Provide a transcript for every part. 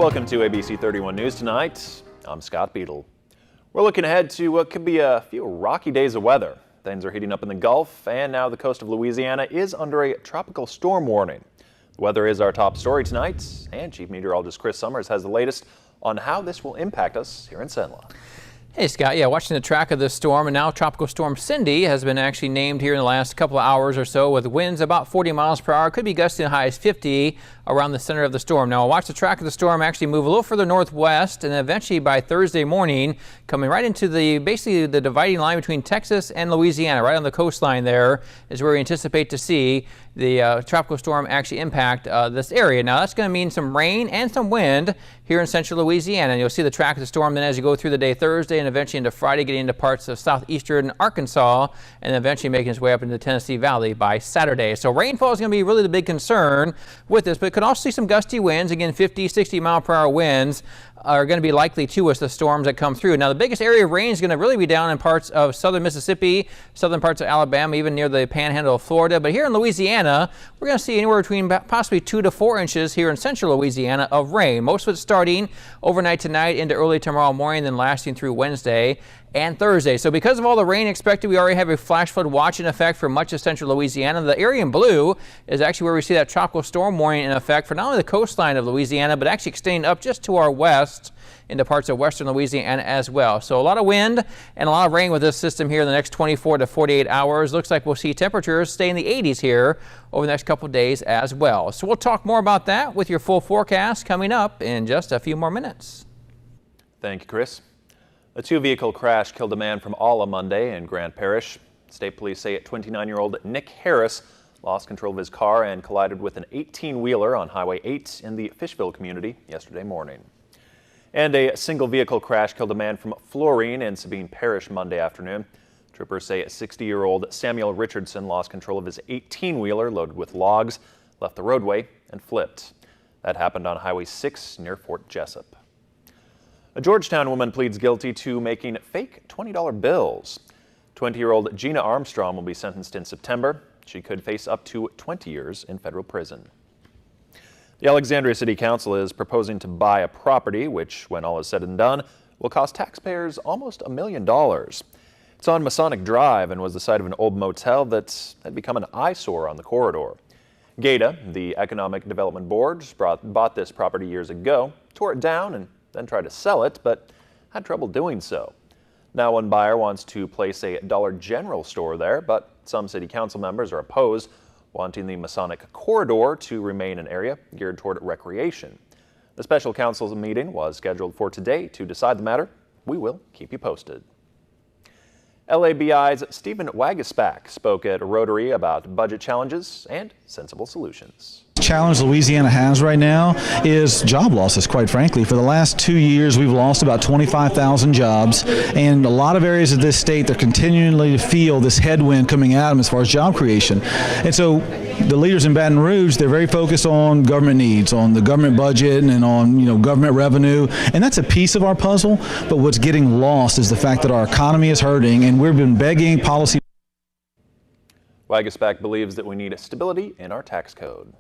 Welcome to ABC 31 News tonight. I'm Scott Beadle. We're looking ahead to what could be a few rocky days of weather. Things are heating up in the Gulf, and now the coast of Louisiana is under a tropical storm warning. The weather is our top story tonight, and Chief Meteorologist Chris Summers has the latest on how this will impact us here in Cenla. Hey Scott, watching the track of this storm, and now Tropical Storm Cindy has been actually named here in the last couple of hours or so, with winds about 40 miles per hour. Could be gusting as high as 50 around the center of the storm. Now watch the track of the storm actually move a little further northwest, and eventually by Thursday morning coming right into basically the dividing line between Texas and Louisiana. Right on the coastline there is where we anticipate to see the tropical storm actually impact this area. Now that's going to mean some rain and some wind here in central Louisiana, and you'll see the track of the storm then as you go through the day Thursday and eventually into Friday, getting into parts of southeastern Arkansas and eventually making its way up into the Tennessee Valley by Saturday. So rainfall is going to be really the big concern with this, but could also see some gusty winds. Again, 50, 60 mile per hour winds are going to be likely to us, the storms that come through. Now the biggest area of rain is going to really be down in parts of southern Mississippi, southern parts of Alabama, even near the panhandle of Florida. But here in Louisiana, we're going to see anywhere between possibly 2 to 4 inches here in central Louisiana of rain. Most of it starting overnight tonight into early tomorrow morning, then lasting through Wednesday and Thursday. So because of all the rain expected, we already have a flash flood watch in effect for much of central Louisiana. The area in blue is actually where we see that tropical storm warning in effect for not only the coastline of Louisiana, but actually extending up just to our west into parts of western Louisiana as well. So a lot of wind and a lot of rain with this system here in the next 24 to 48 hours. Looks like we'll see temperatures stay in the 80s here over the next couple of days as well. So we'll talk more about that with your full forecast coming up in just a few more minutes. Thank you, Chris. A two-vehicle crash killed a man from Alla Monday in Grant Parish. State police say 29-year-old Nick Harris lost control of his car and collided with an 18-wheeler on Highway 8 in the Fishville community yesterday morning. And a single vehicle crash killed a man from Florine in Sabine Parish Monday afternoon. Troopers say 60-year-old Samuel Richardson lost control of his 18-wheeler loaded with logs, left the roadway, and flipped. That happened on Highway 6 near Fort Jessup. A Georgetown woman pleads guilty to making fake $20 bills. 20-year-old Gina Armstrong will be sentenced in September. She could face up to 20 years in federal prison. The Alexandria City Council is proposing to buy a property which, when all is said and done, will cost taxpayers almost $1 million. It's on Masonic Drive and was the site of an old motel that had become an eyesore on the corridor. GATA, the Economic Development Board, bought this property years ago, tore it down, and then tried to sell it, but had trouble doing so. Now one buyer wants to place a Dollar General store there, but some city council members are opposed, wanting the Masonic corridor to remain an area geared toward recreation. The special council meeting was scheduled for today to decide the matter. We will keep you posted. LABI's Stephen Wagaspak spoke at Rotary about budget challenges and sensible solutions. Challenge Louisiana has right now is job losses, quite frankly. For the last 2 years, we've lost about 25,000 jobs, and a lot of areas of this state, they're continually to feel this headwind coming at them as far as job creation. And so the leaders in Baton Rouge, they're very focused on government needs, on the government budget and on government revenue, and that's a piece of our puzzle. But what's getting lost is the fact that our economy is hurting, and we've been begging policy. Wagaspak believes that we need stability in our tax code.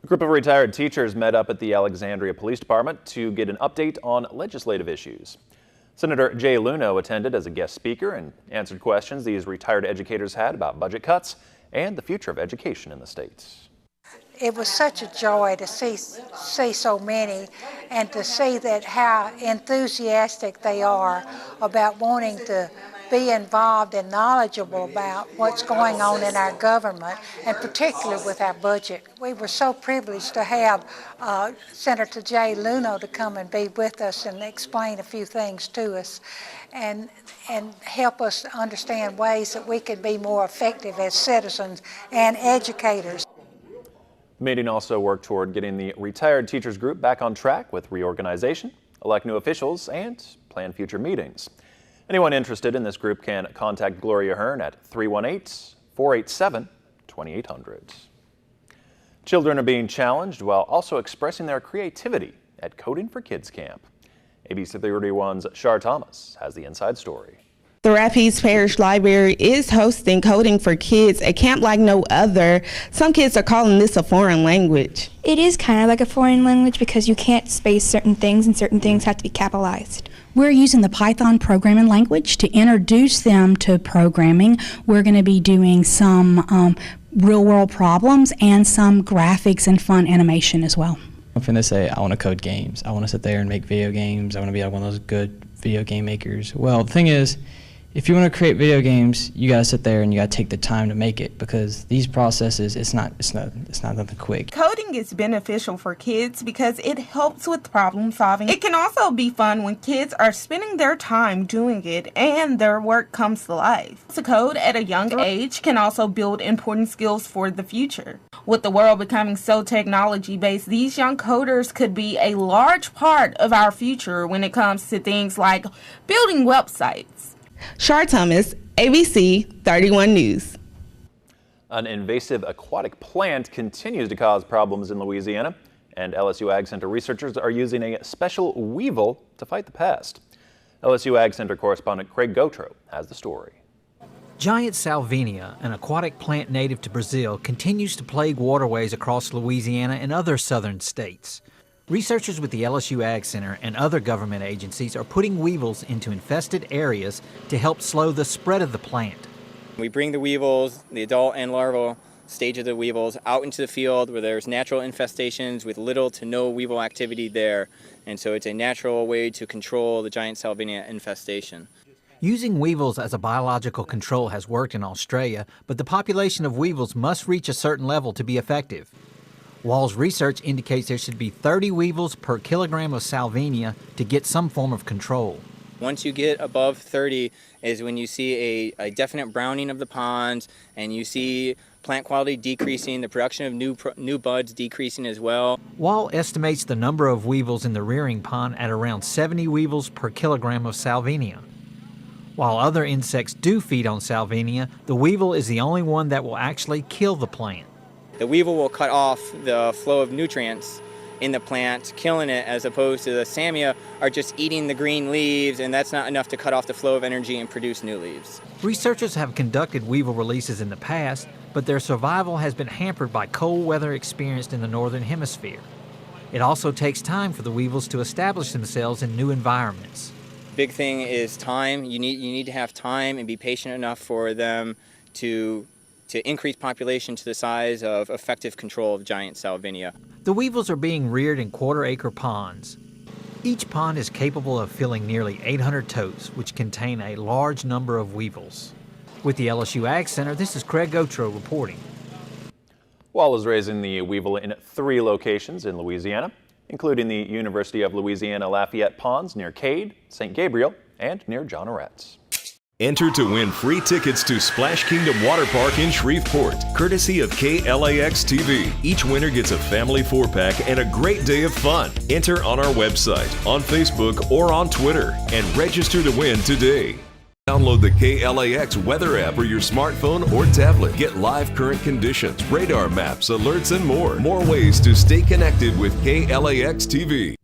A group of retired teachers met up at the Alexandria Police Department to get an update on legislative issues. Senator Jay Luno attended as a guest speaker and answered questions these retired educators had about budget cuts and the future of education in the state. It was such a joy to see so many and to see that how enthusiastic they are about wanting to be involved and knowledgeable about what's going on in our government, and particularly with our budget. We were so privileged to have Senator Jay Luno to come and be with us and explain a few things to us and help us understand ways that we could be more effective as citizens and educators. The meeting also worked toward getting the retired teachers group back on track with reorganization, elect new officials, and plan future meetings. Anyone interested in this group can contact Gloria Hearn at 318-487-2800. Children are being challenged while also expressing their creativity at Coding for Kids Camp. ABC 31's Shar Thomas has the inside story. The Rapides Parish Library is hosting Coding for Kids, a camp like no other. Some kids are calling this a foreign language. It is kind of like a foreign language because you can't space certain things and certain things have to be capitalized. We're using the Python programming language to introduce them to programming. We're going to be doing some real-world problems and some graphics and fun animation as well. I'm finna say I want to code games. I want to sit there and make video games. I want to be like one of those good video game makers. Well, the thing is, if you want to create video games, you gotta sit there and you gotta take the time to make it, because these processes, it's not nothing quick. Coding is beneficial for kids because it helps with problem solving. It can also be fun when kids are spending their time doing it and their work comes to life. To code at a young age can also build important skills for the future. With the world becoming so technology-based, these young coders could be a large part of our future when it comes to things like building websites. Shar Thomas, ABC31 News. An invasive aquatic plant continues to cause problems in Louisiana, and LSU Ag Center researchers are using a special weevil to fight the pest. LSU Ag Center correspondent Craig Gautreaux has the story. Giant salvinia, an aquatic plant native to Brazil, continues to plague waterways across Louisiana and other southern states. Researchers with the LSU Ag Center and other government agencies are putting weevils into infested areas to help slow the spread of the plant. We bring the weevils, the adult and larval stage of the weevils, out into the field where there's natural infestations with little to no weevil activity there. And so it's a natural way to control the giant salvinia infestation. Using weevils as a biological control has worked in Australia, but the population of weevils must reach a certain level to be effective. Wall's research indicates there should be 30 weevils per kilogram of salvinia to get some form of control. Once you get above 30 is when you see a definite browning of the ponds, and you see plant quality decreasing, the production of new buds decreasing as well. Wall estimates the number of weevils in the rearing pond at around 70 weevils per kilogram of salvinia. While other insects do feed on salvinia, the weevil is the only one that will actually kill the plant. The weevil will cut off the flow of nutrients in the plant, killing it, as opposed to the samia are just eating the green leaves, and that's not enough to cut off the flow of energy and produce new leaves. Researchers have conducted weevil releases in the past, but their survival has been hampered by cold weather experienced in the northern hemisphere. It also takes time for the weevils to establish themselves in new environments. Big thing is time. You need to have time and be patient enough for them to increase population to the size of effective control of giant salvinia. The weevils are being reared in quarter-acre ponds. Each pond is capable of filling nearly 800 totes, which contain a large number of weevils. With the LSU Ag Center, this is Craig Gautreaux reporting. Wall is raising the weevil in 3 locations in Louisiana, including the University of Louisiana Lafayette ponds near Cade, St. Gabriel, and near John Oretz. Enter to win free tickets to Splash Kingdom Water Park in Shreveport, courtesy of KLAX TV. Each winner gets a family 4-pack and a great day of fun. Enter on our website, on Facebook, or on Twitter, and register to win today. Download the KLAX weather app for your smartphone or tablet. Get live current conditions, radar maps, alerts, and more. More ways to stay connected with KLAX TV.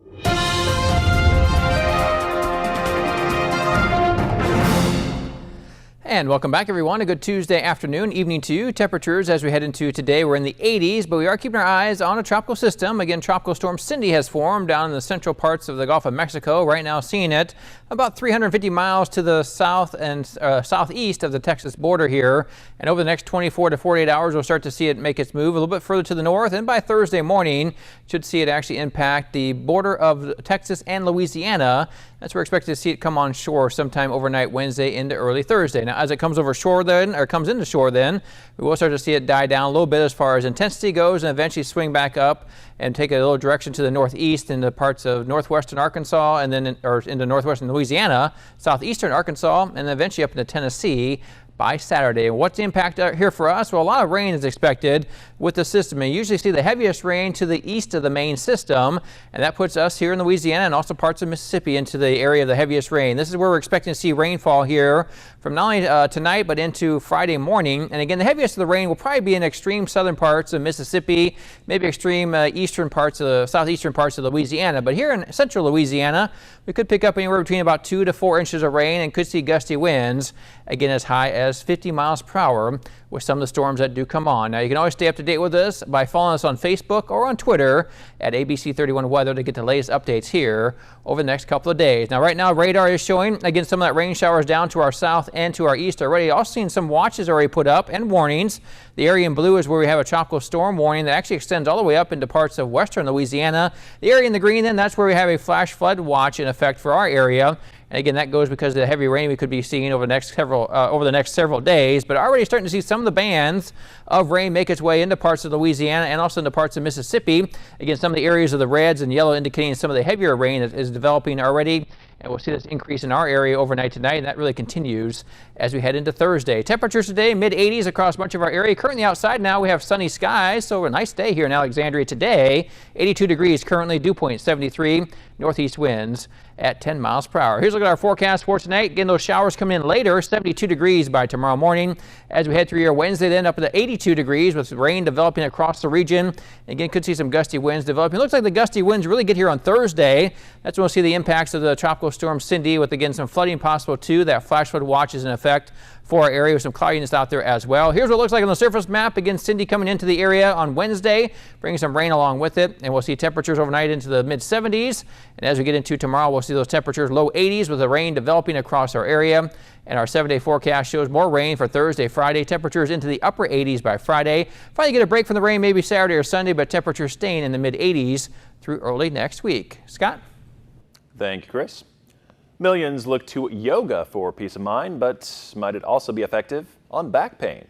And welcome back, everyone. A good Tuesday afternoon, evening to you. Temperatures as we head into today, we're in the 80s, but we are keeping our eyes on a tropical system. Again, Tropical Storm Cindy has formed down in the central parts of the Gulf of Mexico. Right now, seeing it about 350 miles to the south and southeast of the Texas border here. And over the next 24 to 48 hours, we'll start to see it make its move a little bit further to the north. And by Thursday morning, should see it actually impact the border of Texas and Louisiana. That's where we're expected to see it come on shore sometime overnight Wednesday into early Thursday. Now, as it comes over shore then, or comes into shore then, we will start to see it die down a little bit as far as intensity goes and eventually swing back up and take a little direction to the northeast into parts of northwestern Arkansas and then into northwestern Louisiana, southeastern Arkansas, and then eventually up into Tennessee by Saturday. And what's the impact here for us? Well, a lot of rain is expected with the system. And you usually see the heaviest rain to the east of the main system, and that puts us here in Louisiana and also parts of Mississippi into the area of the heaviest rain. This is where we're expecting to see rainfall here from not only tonight but into Friday morning. And again, the heaviest of the rain will probably be in extreme southern parts of Mississippi, maybe extreme eastern parts of the southeastern parts of Louisiana. But here in central Louisiana, we could pick up anywhere between about 2 to 4 inches of rain and could see gusty winds, again as high as 50 miles per hour with some of the storms that do come on. Now, you can always stay up to date with us by following us on Facebook or on Twitter at ABC31 Weather to get the latest updates here over the next couple of days. Now, right now, radar is showing, again, some of that rain showers down to our south and to our east already. Also seen some watches already put up and warnings. The area in blue is where we have a tropical storm warning that actually extends all the way up into parts of western Louisiana. The area in the green, then, that's where we have a flash flood watch in effect for our area. And again, that goes because of the heavy rain we could be seeing over the next several days. But already starting to see some of the bands of rain make its way into parts of Louisiana and also into parts of Mississippi. Again, some of the areas of the reds and yellow indicating some of the heavier rain that is developing already. And we'll see this increase in our area overnight tonight, and that really continues as we head into Thursday. Temperatures today, mid-80s across much of our area. Currently outside now, we have sunny skies, so a nice day here in Alexandria today. 82 degrees currently, dew point 73, northeast winds at 10 miles per hour. Here's a look at our forecast for tonight. Again, those showers coming in later, 72 degrees by tomorrow morning. As we head through your Wednesday, then up to 82 degrees with rain developing across the region. Again, could see some gusty winds developing. It looks like the gusty winds really get here on Thursday. That's when we'll see the impacts of the tropical storm Cindy, with again some flooding possible too. That flash flood watch is in effect for our area with some cloudiness out there as well. Here's what it looks like on the surface map. Again, Cindy coming into the area on Wednesday, bringing some rain along with it. And we'll see temperatures overnight into the mid 70s. And as we get into tomorrow, we'll see those temperatures low 80s with the rain developing across our area. And our 7-day forecast shows more rain for Thursday, Friday. Temperatures into the upper 80s by Friday. Finally get a break from the rain maybe Saturday or Sunday, but temperatures staying in the mid 80s through early next week. Scott? Thank you, Chris. Millions look to yoga for peace of mind, but might it also be effective on back pain?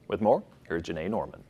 With more, here's Janae Norman.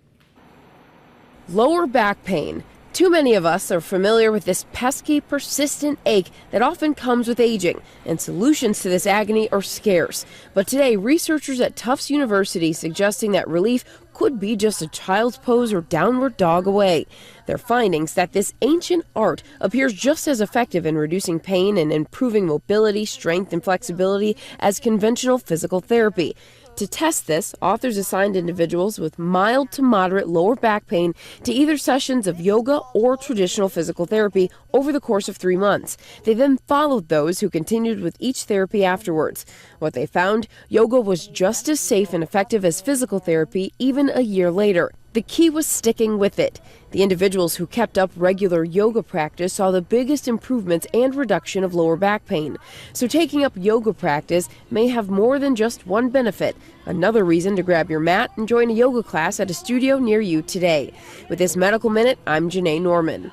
Lower back pain. Too many of us are familiar with this pesky, persistent ache that often comes with aging, and solutions to this agony are scarce. But today, researchers at Tufts University suggesting that relief could be just a child's pose or downward dog away. Their findings that this ancient art appears just as effective in reducing pain and improving mobility, strength, and flexibility as conventional physical therapy. To test this, authors assigned individuals with mild to moderate lower back pain to either sessions of yoga or traditional physical therapy over the course of 3 months. They then followed those who continued with each therapy afterwards. What they found, yoga was just as safe and effective as physical therapy even a year later. The key was sticking with it. The individuals who kept up regular yoga practice saw the biggest improvements and reduction of lower back pain. So taking up yoga practice may have more than just one benefit. Another reason to grab your mat and join a yoga class at a studio near you today. With this Medical Minute, I'm Janae Norman.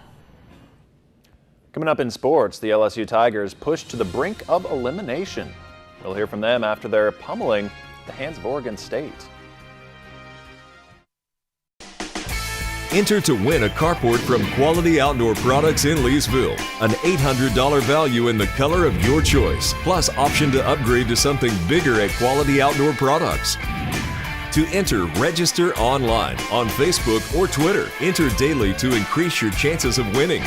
Coming up in sports, the LSU Tigers pushed to the brink of elimination. We'll hear from them after their pummeling at the hands of Oregon State. Enter to win a carport from Quality Outdoor Products in Leesville. An $800 value in the color of your choice, plus option to upgrade to something bigger at Quality Outdoor Products. To enter, register online on Facebook or Twitter. Enter daily to increase your chances of winning.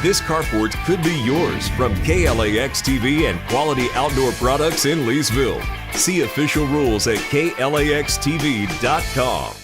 This carport could be yours from KLAX TV and Quality Outdoor Products in Leesville. See official rules at KLAXTV.com.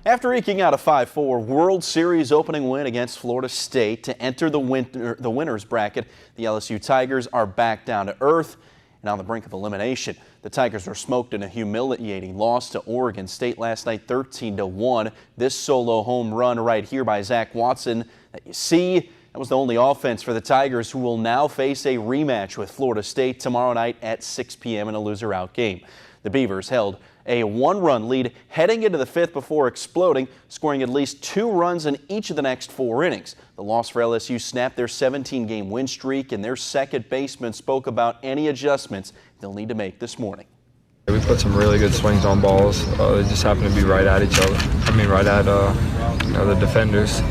After eking out a 5-4 World Series opening win against Florida State to enter the winners bracket, the LSU Tigers are back down to earth and on the brink of elimination. The Tigers were smoked in a humiliating loss to Oregon State last night, 13-1. This solo home run right here by Zach Watson that you see, that was the only offense for the Tigers, who will now face a rematch with Florida State tomorrow night at 6 p.m. in a loser-out game. The Beavers held a 1-run lead heading into the 5th before exploding, scoring at least 2 runs in each of the next 4 innings. The loss for LSU snapped their 17-game win streak, and their second baseman spoke about any adjustments they'll need to make this morning. We put some really good swings on balls. They just happened to be right at each other. Right at the defenders.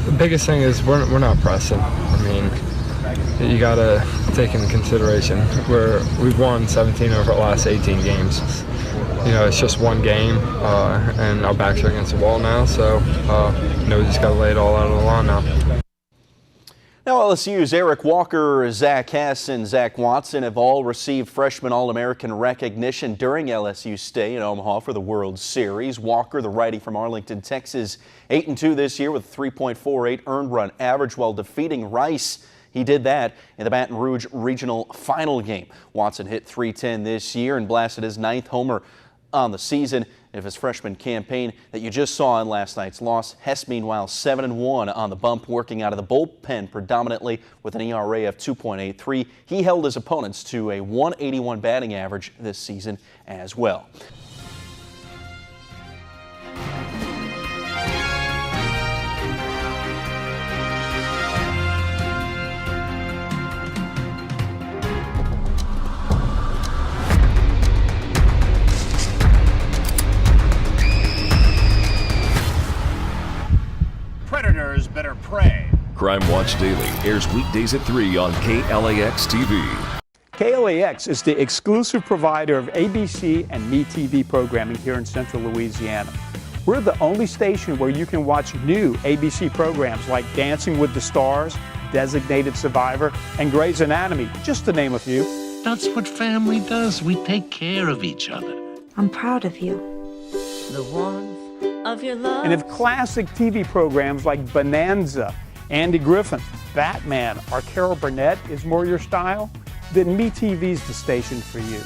The biggest thing is we're not pressing. I mean, you got to take into consideration we've won 17 over the last 18 games. You know, it's just one game, and our backs are against the wall now, so you know, we just got to lay it all out on the lawn now. Now LSU's Eric Walker, Zach Hess, and Zach Watson have all received freshman All-American recognition during LSU's stay in Omaha for the World Series. Walker, the righty from Arlington, Texas, 8-2 this year with 3.48 earned run average while defeating Rice. He did that in the Baton Rouge Regional Final game. Watson hit .310 this year and blasted his 9th homer on the season of his freshman campaign that you just saw in last night's loss. Hess, meanwhile, 7-1 on the bump, working out of the bullpen predominantly with an ERA of 2.83. He held his opponents to a 181 batting average this season as well. Predators better pray. Crime Watch Daily airs weekdays at 3 on KLAX TV. KLAX is the exclusive provider of ABC and MeTV programming here in Central Louisiana. We're the only station where you can watch new ABC programs like Dancing with the Stars, Designated Survivor, and Grey's Anatomy, just to name a few. That's what family does. We take care of each other. I'm proud of you. The warmth of your love. And if classic TV programs like Bonanza, Andy Griffin, Batman, or Carol Burnett is more your style, then MeTV's the station for you.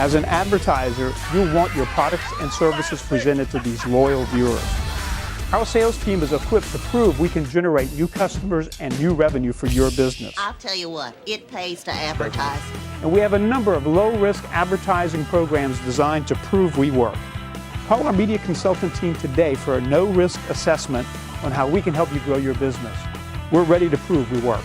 As an advertiser, you'll want your products and services presented to these loyal viewers. Our sales team is equipped to prove we can generate new customers and new revenue for your business. I'll tell you what, it pays to advertise. And we have a number of low-risk advertising programs designed to prove we work. Call our media consultant team today for a no-risk assessment on how we can help you grow your business. We're ready to prove we work.